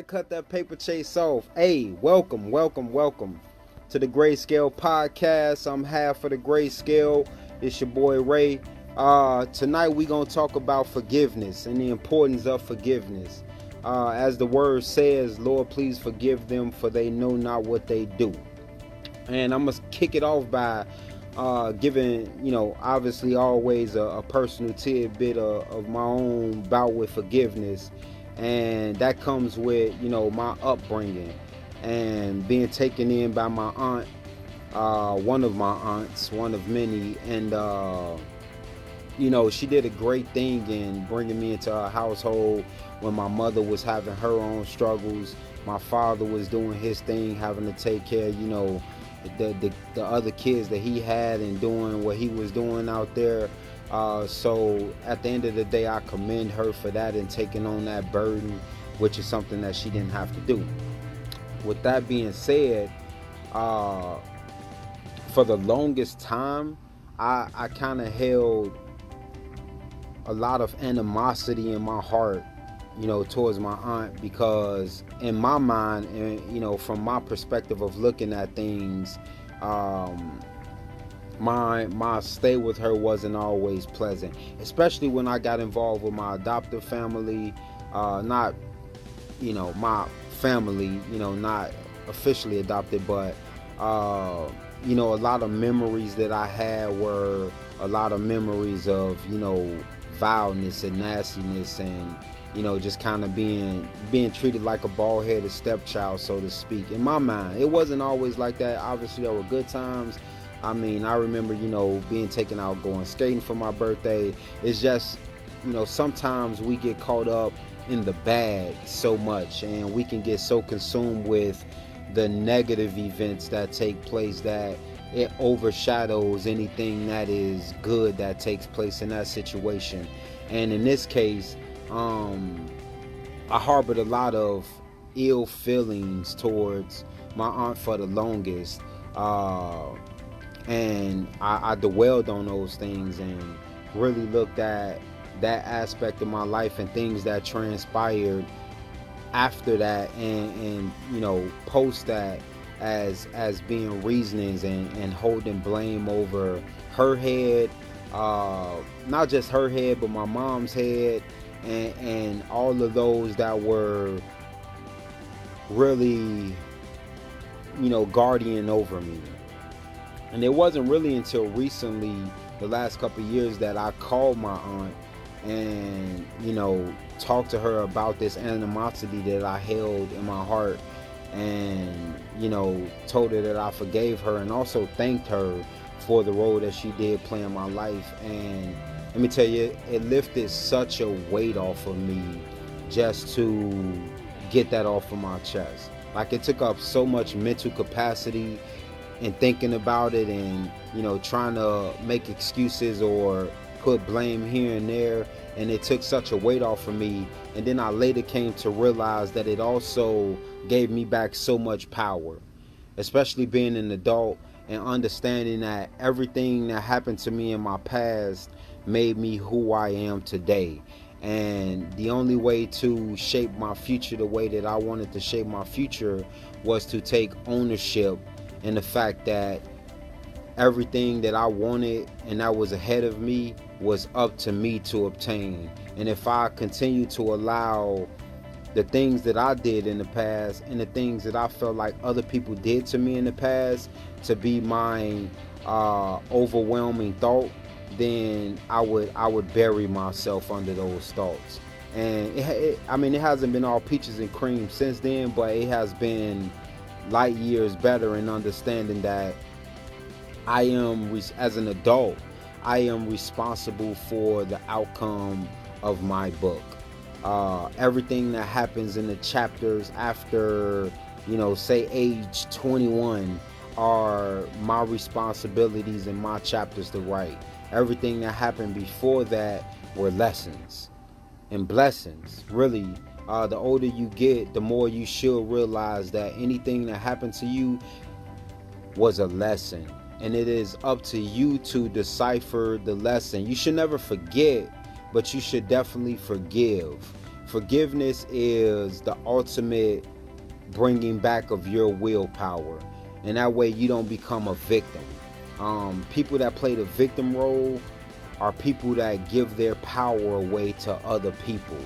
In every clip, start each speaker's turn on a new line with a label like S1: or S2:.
S1: gotta cut that paper chase off. Hey, welcome to the Grayscale Podcast. I'm half of the Grayscale. It's your boy Ray. Tonight we gonna talk about forgiveness and the importance of forgiveness. As the word says, Lord, please forgive them, for they know not what they do. And I'm gonna kick it off by giving, obviously always a personal tidbit of my own bout with forgiveness. And that comes with, my upbringing and being taken in by my aunt, one of my aunts, one of many. And, she did a great thing in bringing me into her household when my mother was having her own struggles. My father was doing his thing, having to take care, the other kids that he had and doing what he was doing out there. So at the end of the day, I commend her for that and taking on that burden, which is something that she didn't have to do. With that being said, for the longest time, I kind of held a lot of animosity in my heart, towards my aunt, because in my mind, and from my perspective of looking at things, my stay with her wasn't always pleasant, especially when I got involved with my adoptive family. Not my family, not officially adopted, but a lot of memories that I had were a lot of memories of vileness and nastiness, and just kind of being treated like a bald-headed stepchild, so to speak. In my mind, it wasn't always like that. Obviously, there were good times. I mean, I remember, being taken out going skating for my birthday. It's just, sometimes we get caught up in the bad so much, and we can get so consumed with the negative events that take place that it overshadows anything that is good that takes place in that situation. And in this case, I harbored a lot of ill feelings towards my aunt for the longest. And I dwelled on those things and really looked at that aspect of my life and things that transpired after that, and post that as being reasonings and holding blame over her head, not just her head, but my mom's head, and all of those that were really guardian over me. And it wasn't really until recently, the last couple of years, that I called my aunt and talked to her about this animosity that I held in my heart, and told her that I forgave her, and also thanked her for the role that she did play in my life. And let me tell you, it lifted such a weight off of me just to get that off of my chest. Like, it took up so much mental capacity and thinking about it, and trying to make excuses or put blame here and there, and it took such a weight off of me. And then I later came to realize that it also gave me back so much power, especially being an adult and understanding that everything that happened to me in my past made me who I am today. And the only way to shape my future the way that I wanted to shape my future was to take ownership in the fact that everything that I wanted and that was ahead of me was up to me to obtain. And if I continue to allow the things that I did in the past and the things that I felt like other people did to me in the past to be my overwhelming thought, then I would bury myself under those thoughts. And it hasn't been all peaches and cream since then, but it has been light years better in understanding that I am, as an adult, I am responsible for the outcome of my book. Everything that happens in the chapters after, say age 21 are my responsibilities and my chapters to write. Everything that happened before that were lessons and blessings. Really, the older you get, the more you should realize that anything that happened to you was a lesson. And it is up to you to decipher the lesson. You should never forget, but you should definitely forgive. Forgiveness is the ultimate bringing back of your willpower, and that way you don't become a victim. People that play the victim role are people that give their power away to other people.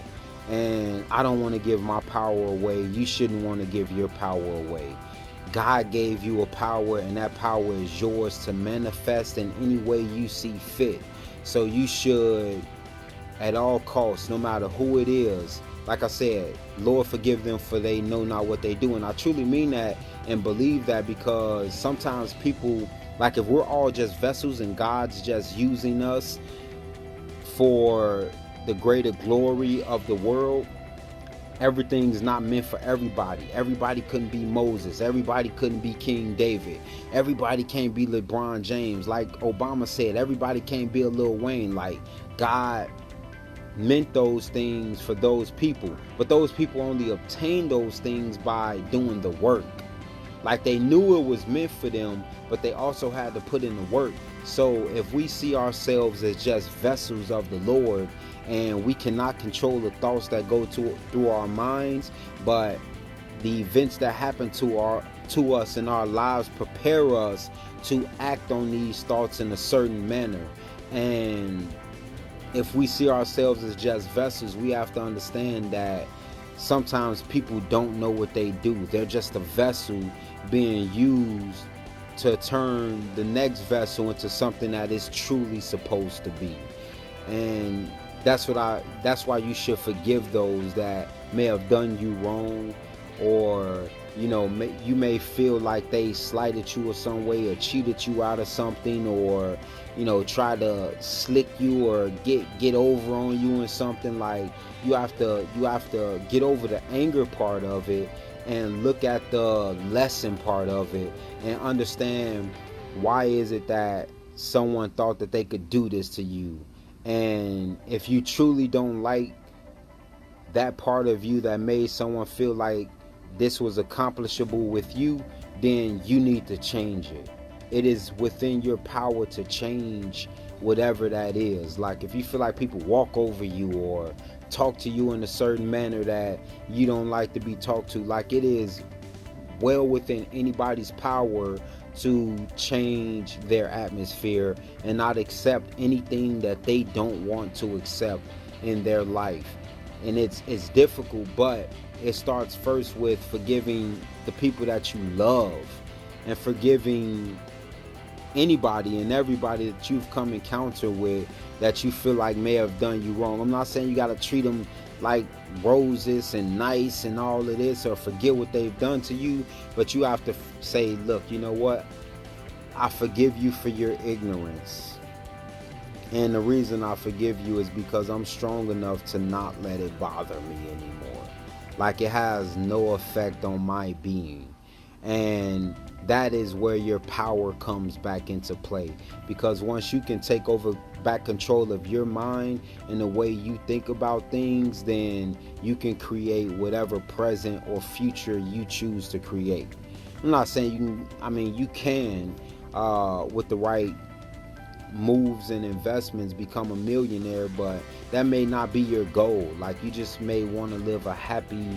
S1: And I don't want to give my power away. You shouldn't want to give your power away. God gave you a power, and that power is yours to manifest in any way you see fit. So you should, at all costs, no matter who it is, like I said, Lord, forgive them, for they know not what they do. And I truly mean that and believe that, because sometimes people, like, if we're all just vessels and God's just using us for the greater glory of the world, everything's not meant for everybody. Everybody couldn't be Moses. Everybody couldn't be King David. Everybody can't be LeBron James. Like Obama said, everybody can't be a Lil Wayne. Like, God meant those things for those people, but those people only obtain those things by doing the work. Like, they knew it was meant for them, but they also had to put in the work. So if we see ourselves as just vessels of the Lord, and we cannot control the thoughts that go through our minds, but the events that happen to us in our lives prepare us to act on these thoughts in a certain manner. And if we see ourselves as just vessels, we have to understand that sometimes people don't know what they do. They're just a vessel being used to turn the next vessel into something that is truly supposed to be. And that's why you should forgive those that may have done you wrong, or you may feel like they slighted you or some way, or cheated you out of something, or try to slick you or get over on you and something. Like, you have to get over the anger part of it and look at the lesson part of it and understand, why is it that someone thought that they could do this to you? And if you truly don't like that part of you that made someone feel like this was accomplishable with you, then you need to change it. It is within your power to change whatever that is. Like, if you feel like people walk over you or talk to you in a certain manner that you don't like to be talked to, like, it is well within anybody's power to change their atmosphere and not accept anything that they don't want to accept in their life. And it's difficult, but it starts first with forgiving the people that you love, and forgiving anybody and everybody that you've come encounter with that you feel like may have done you wrong. I'm not saying you got to treat them like roses and nice and all of this, or forget what they've done to you, but you have to say, look, you know what? I forgive you for your ignorance. And the reason I forgive you is because I'm strong enough to not let it bother me anymore. Like, it has no effect on my being. And that is where your power comes back into play, because once you can take over back control of your mind and the way you think about things, then you can create whatever present or future you choose to create. I'm not saying you can with the right moves and investments become a millionaire, but that may not be your goal. Like, you just may want to live a happy,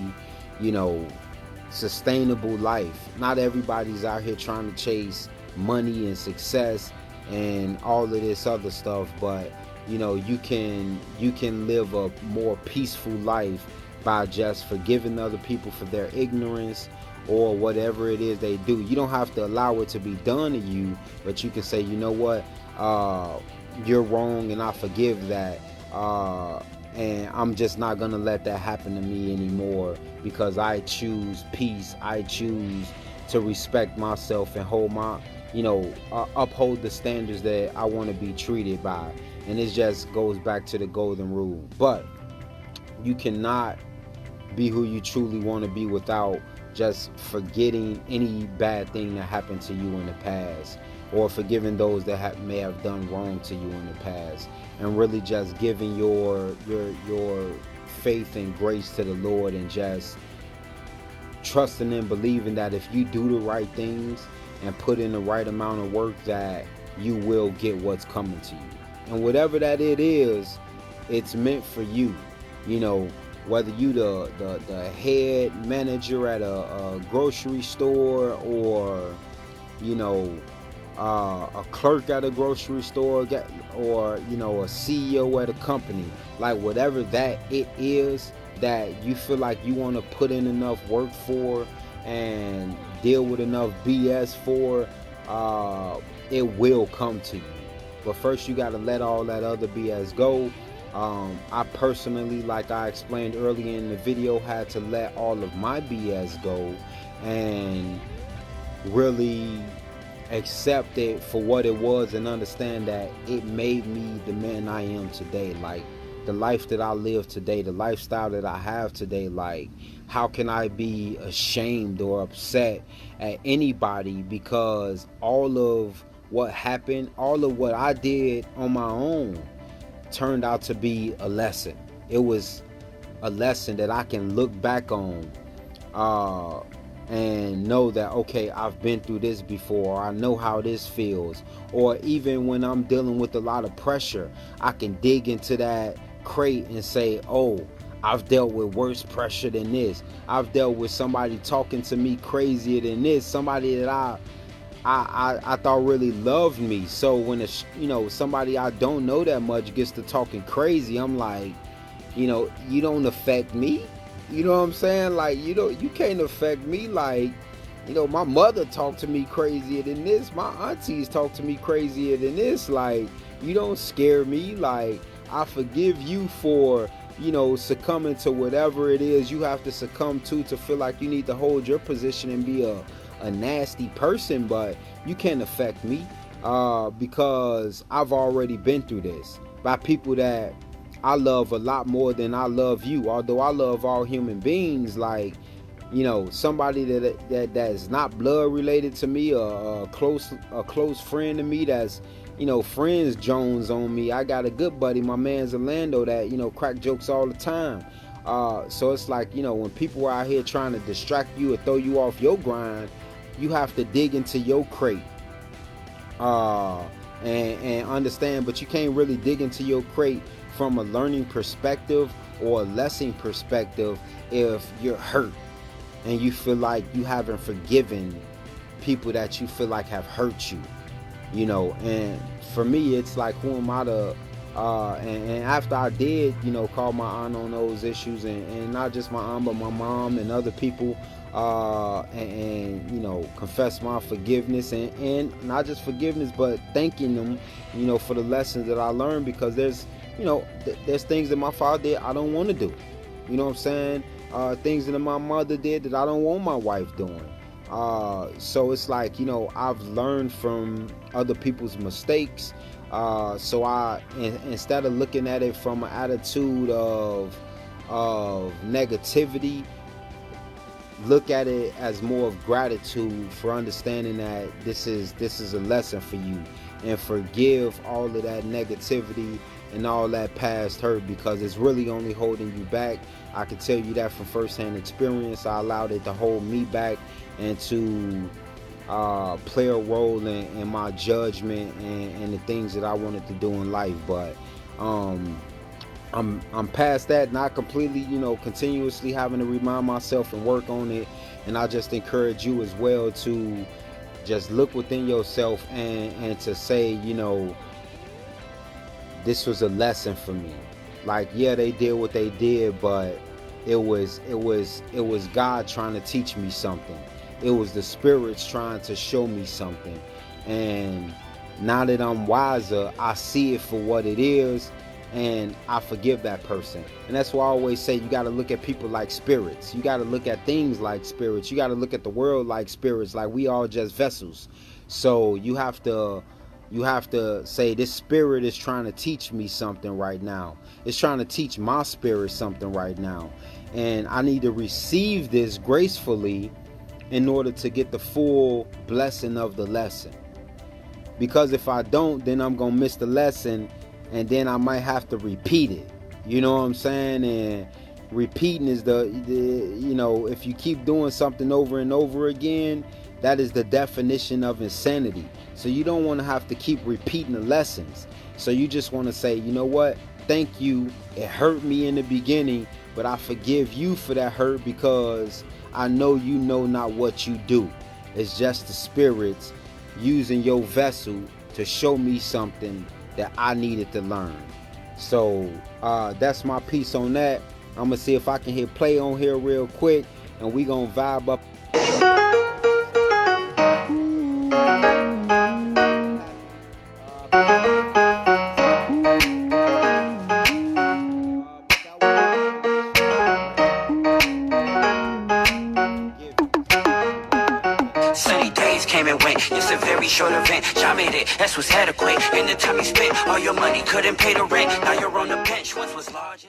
S1: sustainable life. Not everybody's out here trying to chase money and success and all of this other stuff, but you can live a more peaceful life by just forgiving other people for their ignorance or whatever it is they do. You don't have to allow it to be done to you, but you can say, you know what, you're wrong and I forgive that, and I'm just not gonna let that happen to me anymore, because I choose peace. I choose to respect myself and hold my uphold the standards that I want to be treated by. And it just goes back to the golden rule. But you cannot be who you truly want to be without just forgetting any bad thing that happened to you in the past, or forgiving those that may have done wrong to you in the past, and really just giving your faith and grace to the Lord, and just trusting and believing that if you do the right things and put in the right amount of work, that you will get what's coming to you. And whatever that it is, it's meant for you. whether you the head manager at a grocery store, or you know, a clerk at a grocery store, or you know, a CEO at a company, like whatever that it is that you feel like you want to put in enough work for and deal with enough BS for, it will come to you. But first you got to let all that other BS go. I personally, like I explained earlier in the video, had to let all of my BS go and really accept it for what it was, and understand that it made me the man I am today. Like the life that I live today, the lifestyle that I have today, like how can I be ashamed or upset at anybody, because all of what happened, all of what I did on my own turned out to be a lesson. It was a lesson that I can look back on and know that, okay, I've been through this before, I know how this feels. Or even when I'm dealing with a lot of pressure, I can dig into that crate and say, oh, I've dealt with worse pressure than this. I've dealt with somebody talking to me crazier than this, somebody that I thought really loved me. So when it's, you know, somebody I don't know that much gets to talking crazy, I'm like, you know, you don't affect me. You know what I'm saying? Like, you can't affect me. Like, you know, my mother talked to me crazier than this. My aunties talk to me crazier than this. Like, you don't scare me. Like, I forgive you for, you know, succumbing to whatever it is you have to succumb to feel like you need to hold your position and be a nasty person. But you can't affect me because I've already been through this by people that I love a lot more than I love you. Although I love all human beings, like, you know, somebody that is not blood related to me, a close friend to me, that's, you know, friends Jones on me. I got a good buddy, my man's Orlando, that, you know, crack jokes all the time. So it's like, you know, when people are out here trying to distract you or throw you off your grind, you have to dig into your crate and understand. But you can't really dig into your crate from a learning perspective or a lesson perspective if you're hurt and you feel like you haven't forgiven people that you feel like have hurt you, you know. And for me, it's like, who am I to and after I did, you know, call my aunt on those issues, and not just my aunt but my mom and other people, and you know, confess my forgiveness, and not just forgiveness but thanking them, you know, for the lessons that I learned. Because there's, you know, there's things that my father did I don't want to do. You know what I'm saying? Things that my mother did that I don't want my wife doing. So it's like, you know, I've learned from other people's mistakes. So I, instead of looking at it from an attitude of negativity, look at it as more of gratitude for understanding that this is a lesson for you, and forgive all of that negativity and all that past hurt, because it's really only holding you back. I can tell you that from firsthand experience. I allowed it to hold me back and to play a role in my judgment and the things that I wanted to do in life. But I'm past that, not completely, you know, continuously having to remind myself and work on it. And I just encourage you as well to just look within yourself and to say, you know, this was a lesson for me. Like, yeah, they did what they did, but it was God trying to teach me something. It was the spirits trying to show me something. And now that I'm wiser, I see it for what it is, and I forgive that person. And that's why I always say, you got to look at people like spirits. You got to look at things like spirits. You got to look at the world like spirits. Like, we all just vessels. So you have to say, this spirit is trying to teach me something right now. It's trying to teach my spirit something right now. And I need to receive this gracefully in order to get the full blessing of the lesson. Because if I don't, then I'm going to miss the lesson, and then I might have to repeat it. You know what I'm saying? And repeating is the you know, if you keep doing something over and over again, that is the definition of insanity. So you don't want to have to keep repeating the lessons. So you just want to say, you know what? thank you. It hurt me in the beginning, but I forgive you for that hurt because I know you know not what you do. It's just the spirits using your vessel to show me something that I needed to learn. So that's my piece on that. I'm gonna see if I can hit play on here real quick, and we gonna vibe up.
S2: Sunny days came and went, it's a very short event. Y'all made it, that's what's adequate. In the time you spent, all your money couldn't pay the rent. Now you're on the bench, once was large.